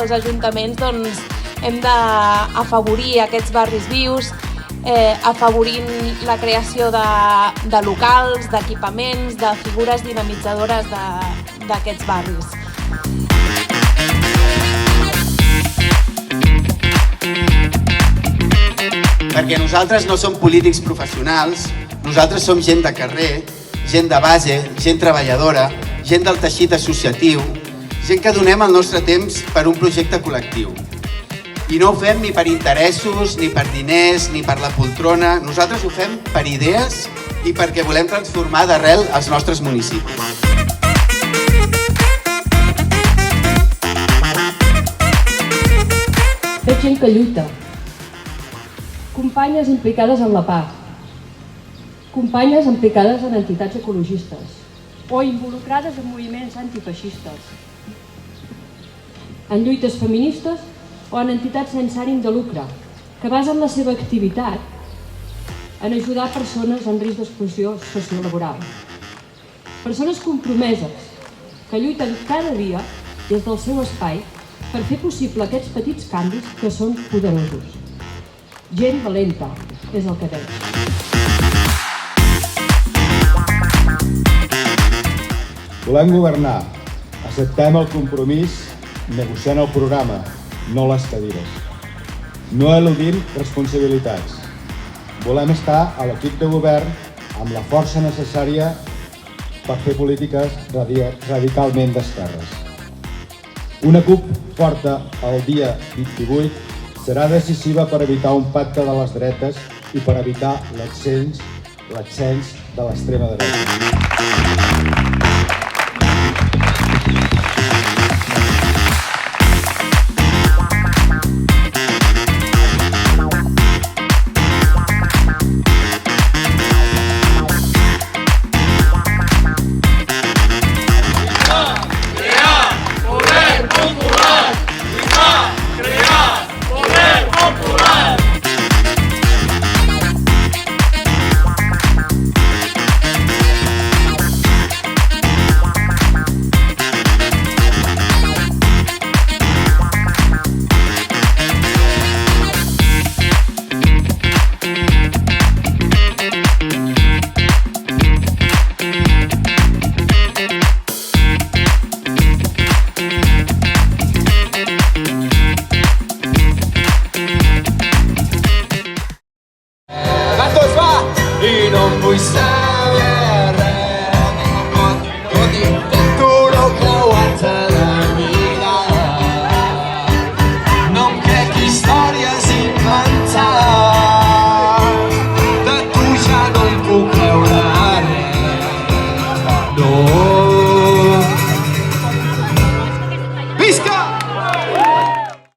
els ajuntaments hem d'afavorir aquests barris vius, afavorint la creació de locals, d'equipaments, de figures dinamitzadores d'aquests barris. Perquè nosaltres no som polítics professionals, nosaltres som gent de carrer, gent de base, gent treballadora, gent del teixit associatiu, gent que donem el nostre temps per un projecte col·lectiu. I no ho fem ni per interessos, ni per diners, ni per la poltrona. Nosaltres ho fem per idees i perquè volem transformar d'arrel els nostres municipis. Veig gent que lluita. Companyes implicades en la pau. Companyes implicades en entitats ecologistes. O involucrades en moviments antifeixistes. En lluites feministes o en entitats sense ànim de lucre, que basen la seva activitat en ajudar persones en risc d'exclusió sociolaboral. Persones compromeses que lluiten cada dia des del seu espai per fer possible aquests petits canvis que són poderosos. Gent valenta és el que veig. Volem governar. Acceptem el compromís negociant el programa, no les cadires. No eludim responsabilitats. Volem estar a l'equip de govern amb la força necessària per fer polítiques radicalment d'esquerres. Una CUP forta el dia 28 serà decisiva per evitar un pacte de les dretes i per evitar l'ascens de l'extrema dreta.